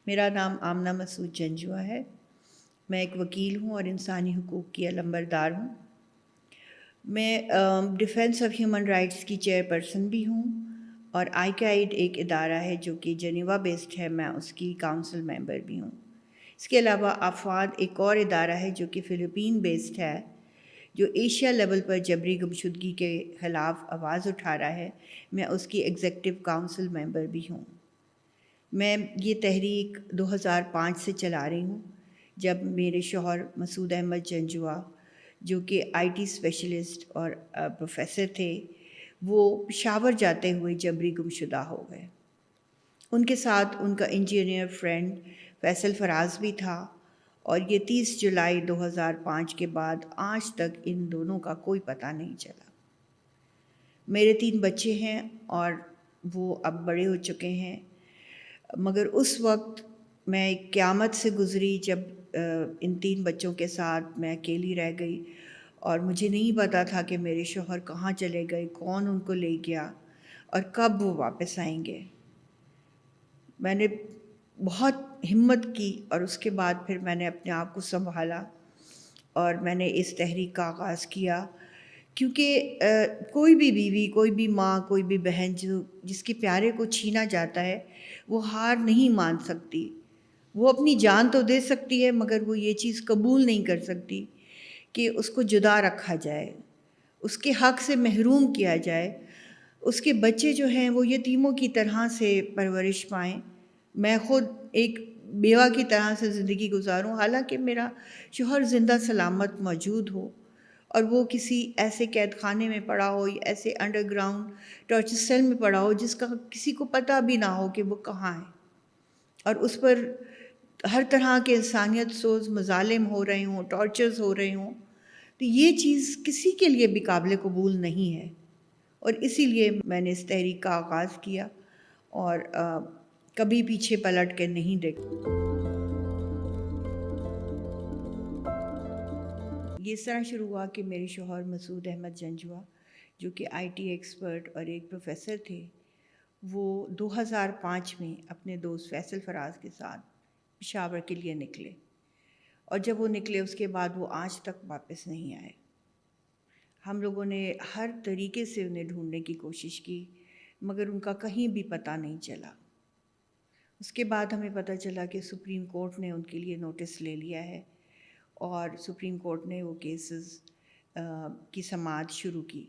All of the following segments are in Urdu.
میرا نام آمنہ مسعود جنجوعہ ہے۔ میں ایک وکیل ہوں اور انسانی حقوق کی علمبردار ہوں۔ میں ڈیفینس آف ہیومن رائٹس کی چیئر پرسن بھی ہوں، اور آئی ایک ادارہ ہے جو کہ جنیوا بیسڈ ہے، میں اس کی کاؤنسل ممبر بھی ہوں۔ اس کے علاوہ آفاد ایک اور ادارہ ہے جو کہ فلپین بیسڈ ہے، جو ایشیا لیول پر جبری گمشدگی کے خلاف آواز اٹھا رہا ہے۔ میں اس کی ایگزیکٹو کاؤنسل ممبر بھی ہوں۔ میں یہ تحریک 2005 سے چلا رہی ہوں، جب میرے شوہر مسعود احمد جنجوعہ، جو کہ آئی ٹی اسپیشلسٹ اور پروفیسر تھے، وہ پشاور جاتے ہوئے جبری گمشدہ ہو گئے۔ ان کے ساتھ ان کا انجینئر فرینڈ فیصل فراز بھی تھا، اور یہ 30 جولائی 2005 کے بعد آج تک ان دونوں کا کوئی پتہ نہیں چلا۔ میرے 3 بچے ہیں اور وہ اب بڑے ہو چکے ہیں، مگر اس وقت میں ایک قیامت سے گزری جب ان 3 بچوں کے ساتھ میں اکیلی رہ گئی، اور مجھے نہیں پتا تھا کہ میرے شوہر کہاں چلے گئے، کون ان کو لے گیا اور کب وہ واپس آئیں گے۔ میں نے بہت ہمت کی، اور اس کے بعد پھر میں نے اپنے آپ کو سنبھالا اور میں نے اس تحریک کا آغاز کیا، کیونکہ کوئی بھی بیوی، کوئی بھی ماں، کوئی بھی بہن جس کے پیارے کو چھینا جاتا ہے، وہ ہار نہیں مان سکتی۔ وہ اپنی جان تو دے سکتی ہے، مگر وہ یہ چیز قبول نہیں کر سکتی کہ اس کو جدا رکھا جائے، اس کے حق سے محروم کیا جائے، اس کے بچے جو ہیں وہ یتیموں کی طرح سے پرورش پائیں۔ میں خود ایک بیوہ کی طرح سے زندگی گزاروں، حالانکہ میرا شوہر زندہ سلامت موجود ہو، اور وہ کسی ایسے قید خانے میں پڑا ہو، یا ایسے انڈر گراؤنڈ ٹارچر سیل میں پڑا ہو جس کا کسی کو پتہ بھی نہ ہو کہ وہ کہاں ہے، اور اس پر ہر طرح کے انسانیت سوز مظالم ہو رہے ہوں، ٹارچرز ہو رہے ہوں۔ تو یہ چیز کسی کے لیے بھی قابل قبول نہیں ہے، اور اسی لیے میں نے اس تحریک کا آغاز کیا، اور کبھی پیچھے پلٹ کے نہیں دیکھا۔ یہ اس طرح شروع ہوا کہ میرے شوہر مسعود احمد جنجوعہ، جو کہ آئی ٹی ایکسپرٹ اور ایک پروفیسر تھے، وہ 2005 میں اپنے دوست فیصل فراز کے ساتھ پشاور کے لیے نکلے، اور جب وہ نکلے اس کے بعد وہ آج تک واپس نہیں آئے۔ ہم لوگوں نے ہر طریقے سے انہیں ڈھونڈنے کی کوشش کی، مگر ان کا کہیں بھی پتہ نہیں چلا۔ اس کے بعد ہمیں پتہ چلا کہ سپریم کورٹ نے ان کے لیے نوٹس لے لیا ہے، اور سپریم کورٹ نے وہ کیسز کی سماعت شروع کی۔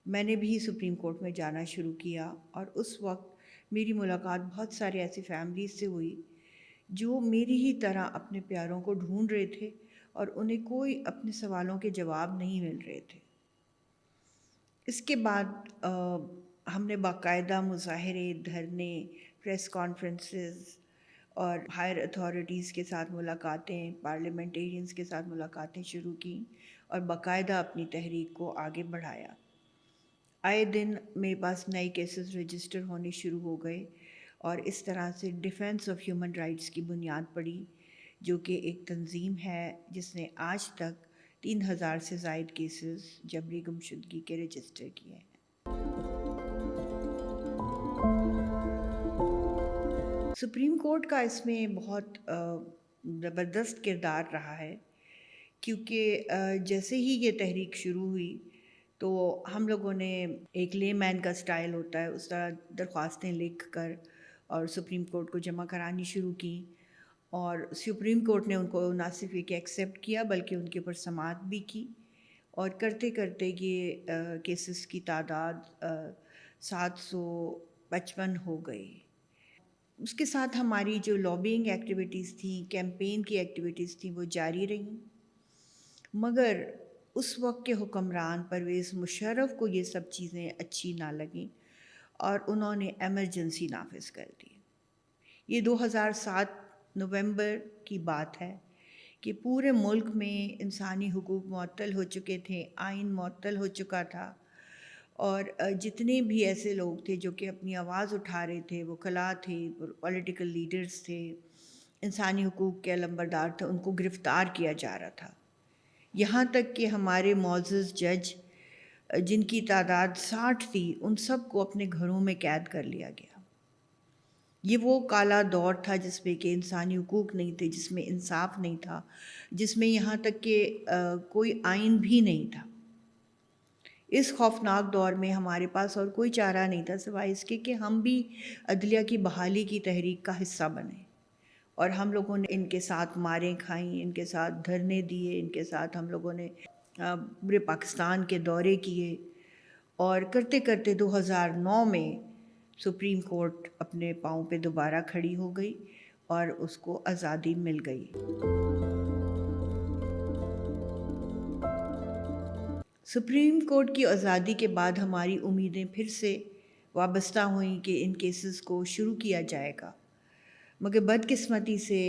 میں نے بھی سپریم کورٹ میں جانا شروع کیا، اور اس وقت میری ملاقات بہت سارے ایسی فیملیز سے ہوئی جو میری ہی طرح اپنے پیاروں کو ڈھونڈ رہے تھے، اور انہیں کوئی اپنے سوالوں کے جواب نہیں مل رہے تھے۔ اس کے بعد ہم نے باقاعدہ مظاہرے، دھرنے، پریس کانفرنسز اور ہائر اتھارٹیز کے ساتھ ملاقاتیں، پارلیمنٹیرینز کے ساتھ ملاقاتیں شروع کیں، اور باقاعدہ اپنی تحریک کو آگے بڑھایا۔ آئے دن میرے پاس نئے کیسز رجسٹر ہونے شروع ہو گئے، اور اس طرح سے ڈیفینس آف ہیومن رائٹس کی بنیاد پڑی، جو کہ ایک تنظیم ہے جس نے آج تک 3000 سے زائد کیسز جبری گمشدگی کے رجسٹر کیے ہیں۔ سپریم کورٹ کا اس میں بہت زبردست کردار رہا ہے، کیونکہ جیسے ہی یہ تحریک شروع ہوئی تو ہم لوگوں نے ایک لے مین کا سٹائل ہوتا ہے، اس طرح درخواستیں لکھ کر اور سپریم کورٹ کو جمع کرانی شروع کی، اور سپریم کورٹ نے ان کو نہ صرف یہ کہ ایکسیپٹ کیا بلکہ ان کے اوپر سماعت بھی کی، اور کرتے کرتے یہ کیسز کی تعداد 755 ہو گئی۔ اس کے ساتھ ہماری جو لابینگ ایکٹیویٹیز تھیں، کیمپین کی ایکٹیویٹیز تھیں، وہ جاری رہیں، مگر اس وقت کے حکمران پرویز مشرف کو یہ سب چیزیں اچھی نہ لگیں، اور انہوں نے ایمرجنسی نافذ کر دی۔ یہ 2007 نومبر کی بات ہے کہ پورے ملک میں انسانی حقوق معطل ہو چکے تھے، آئین معطل ہو چکا تھا، اور جتنے بھی ایسے لوگ تھے جو کہ اپنی آواز اٹھا رہے تھے، وکلاء تھے، پولیٹیکل لیڈرز تھے، انسانی حقوق کے علمبردار تھے، ان کو گرفتار کیا جا رہا تھا۔ یہاں تک کہ ہمارے معزز جج، جن کی تعداد 60 تھی، ان سب کو اپنے گھروں میں قید کر لیا گیا۔ یہ وہ کالا دور تھا جس میں کہ انسانی حقوق نہیں تھے، جس میں انصاف نہیں تھا، جس میں یہاں تک کہ کوئی آئین بھی نہیں تھا۔ اس خوفناک دور میں ہمارے پاس اور کوئی چارہ نہیں تھا سوائے اس کے کہ ہم بھی عدلیہ کی بحالی کی تحریک کا حصہ بنیں، اور ہم لوگوں نے ان کے ساتھ ماریں کھائیں، ان کے ساتھ دھرنے دیے، ان کے ساتھ ہم لوگوں نے پورے پاکستان کے دورے کیے، اور کرتے کرتے 2009 میں سپریم کورٹ اپنے پاؤں پہ دوبارہ کھڑی ہو گئی اور اس کو آزادی مل گئی۔ سپریم کورٹ کی آزادی کے بعد ہماری امیدیں پھر سے وابستہ ہوئیں کہ ان کیسز کو شروع کیا جائے گا، مگر بدقسمتی سے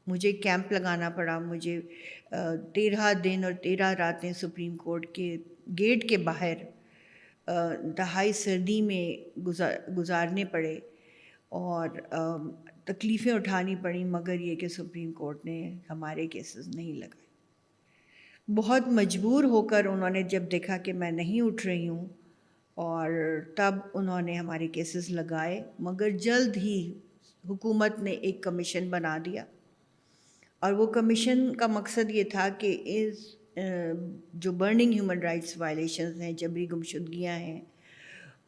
مجھے کیمپ لگانا پڑا۔ مجھے 13 دن اور 13 راتیں سپریم کورٹ کے گیٹ کے باہر انتہائی سردی میں گزارنے پڑے، اور تکلیفیں اٹھانی پڑیں، مگر یہ کہ سپریم کورٹ نے ہمارے کیسز نہیں لگائے۔ بہت مجبور ہو کر انہوں نے جب دیکھا کہ میں نہیں اٹھ رہی ہوں، اور تب انہوں نے ہمارے کیسز لگائے، مگر جلد ہی حکومت نے ایک کمیشن بنا دیا، اور وہ کمیشن کا مقصد یہ تھا کہ جو برننگ ہیومن رائٹس وائلیشنز ہیں، جبری گمشدگیاں ہیں،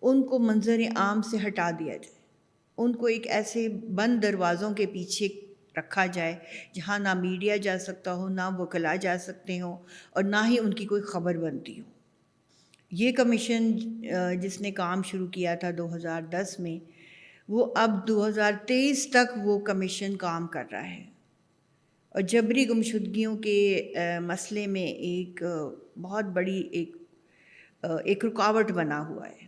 ان کو منظر عام سے ہٹا دیا جائے، ان کو ایک ایسے بند دروازوں کے پیچھے رکھا جائے جہاں نہ میڈیا جا سکتا ہو، نہ وکلاء جا سکتے ہوں، اور نہ ہی ان کی کوئی خبر بنتی ہو۔ یہ کمیشن جس نے کام شروع کیا تھا 2010 میں، وہ اب 2023 تک وہ کمیشن کام کر رہا ہے، اور جبری گمشدگیوں کے مسئلے میں ایک بہت بڑی ایک رکاوٹ بنا ہوا ہے،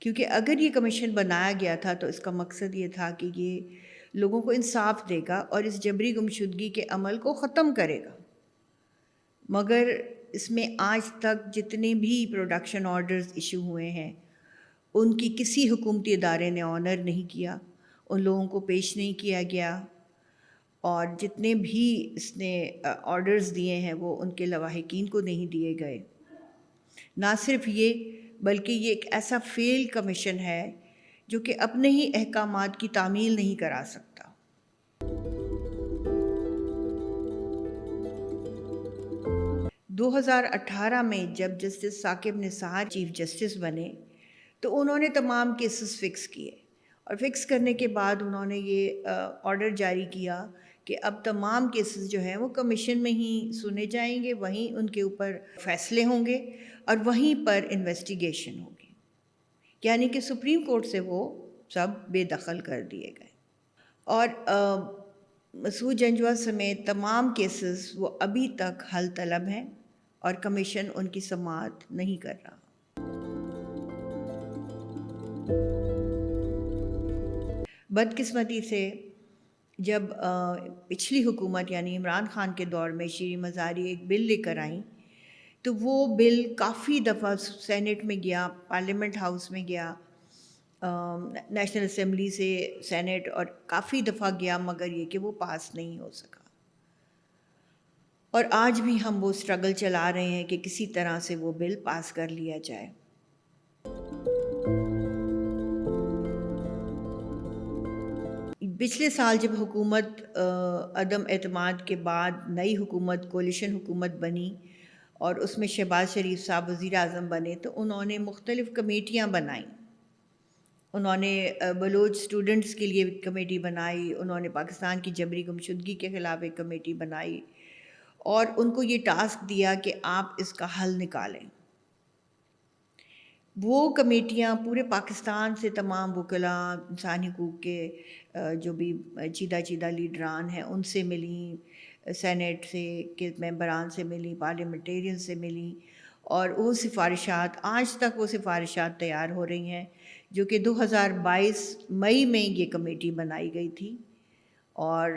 کیونکہ اگر یہ کمیشن بنایا گیا تھا تو اس کا مقصد یہ تھا کہ یہ لوگوں کو انصاف دے گا اور اس جبری گمشدگی کے عمل کو ختم کرے گا، مگر اس میں آج تک جتنے بھی پروڈکشن آرڈرز ایشو ہوئے ہیں ان کی کسی حکومتی ادارے نے آنر نہیں کیا، ان لوگوں کو پیش نہیں کیا گیا، اور جتنے بھی اس نے آرڈرز دیے ہیں وہ ان کے لواحقین کو نہیں دیے گئے۔ نہ صرف یہ بلکہ یہ ایک ایسا فیل کمیشن ہے جو کہ اپنے ہی احکامات کی تعمیل نہیں کرا سکتا۔ 2018 میں جب justice Saqib Nisar chief justice بنے تو انہوں نے تمام کیسز فکس کیے، اور فکس کرنے کے بعد انہوں نے یہ آرڈر جاری کیا کہ اب تمام کیسز جو ہیں وہ کمیشن میں ہی سنے جائیں گے، وہیں ان کے اوپر فیصلے ہوں گے اور وہیں پر انویسٹیگیشن ہوگی، یعنی کہ سپریم کورٹ سے وہ سب بے دخل کر دیے گئے۔ اور مسعود جنجوعہ سمیت تمام کیسز وہ ابھی تک حل طلب ہیں، اور کمیشن ان کی سماعت نہیں کر رہا۔ بدقسمتی سے جب پچھلی حکومت یعنی عمران خان کے دور میں شیریں مزاری ایک بل لے کر آئیں تو وہ بل کافی دفعہ سینٹ میں گیا، پارلیمنٹ ہاؤس میں گیا، نیشنل اسمبلی سے سینٹ، اور کافی دفعہ گیا، مگر یہ کہ وہ پاس نہیں ہو سکا۔ اور آج بھی ہم وہ سٹرگل چلا رہے ہیں کہ کسی طرح سے وہ بل پاس کر لیا جائے۔ پچھلے سال جب حکومت عدم اعتماد کے بعد نئی حکومت کولیشن حکومت بنی اور اس میں شہباز شریف صاحب وزیر اعظم بنے تو انہوں نے مختلف کمیٹیاں بنائیں۔ انہوں نے بلوچ اسٹوڈنٹس کے لیے ایک کمیٹی بنائی، انہوں نے پاکستان کی جبری گمشدگی کے خلاف ایک کمیٹی بنائی، اور ان کو یہ ٹاسک دیا کہ آپ اس کا حل نکالیں۔ وہ کمیٹیاں پورے پاکستان سے تمام وکلاء، انسانی حقوق کے جو بھی چیدہ لیڈران ہیں ان سے ملیں، سینٹ سے کے ممبران سے ملیں، پارلیمنٹیرین سے ملیں، اور وہ سفارشات آج تک وہ سفارشات تیار ہو رہی ہیں جو کہ 2022 مئی میں یہ کمیٹی بنائی گئی تھی، اور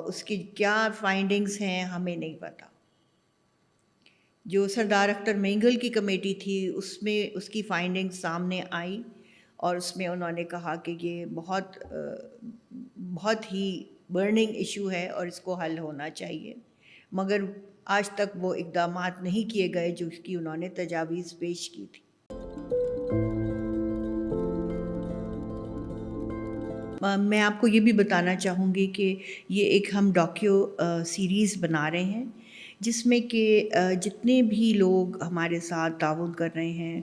اس کی کیا فائنڈنگز ہیں ہمیں نہیں پتہ۔ جو سردار اختر مینگل کی کمیٹی تھی اس میں اس کی فائنڈنگ سامنے آئی، اور اس میں انہوں نے کہا کہ یہ بہت ہی برننگ ایشو ہے اور اس کو حل ہونا چاہیے، مگر آج تک وہ اقدامات نہیں کیے گئے جو اس کی انہوں نے تجاویز پیش کی تھی۔ میں آپ کو یہ بھی بتانا چاہوں گی کہ یہ ایک ہم ڈاکیو سیریز بنا رہے ہیں جس میں کہ جتنے بھی لوگ ہمارے ساتھ تعاون کر رہے ہیں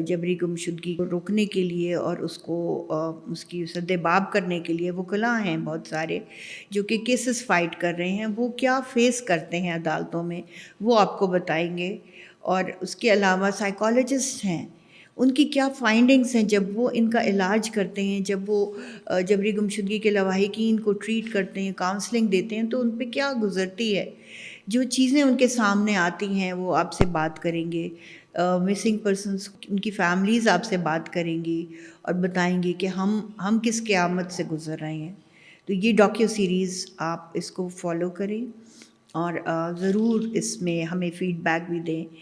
جبری گمشدگی کو روکنے کے لیے اور اس کو اس کی سد باب کرنے کے لیے وکلاء ہیں بہت سارے جو کہ کیسز فائٹ کر رہے ہیں، وہ کیا فیس کرتے ہیں عدالتوں میں، وہ آپ کو بتائیں گے۔ اور اس کے علاوہ سائیکالوجسٹ ہیں، ان کی کیا فائنڈنگز ہیں جب وہ ان کا علاج کرتے ہیں، جب وہ جبری گمشدگی کے لواحقین کو ٹریٹ کرتے ہیں، کاؤنسلنگ دیتے ہیں، تو ان پہ کیا گزرتی ہے، جو چیزیں ان کے سامنے آتی ہیں وہ آپ سے بات کریں گے۔ مسنگ پرسنس ان کی فیملیز آپ سے بات کریں گی اور بتائیں گی کہ ہم کس قیامت سے گزر رہے ہیں۔ تو یہ ڈاکیو سیریز آپ اس کو فالو کریں اور ضرور اس میں ہمیں فیڈ بیک بھی دیں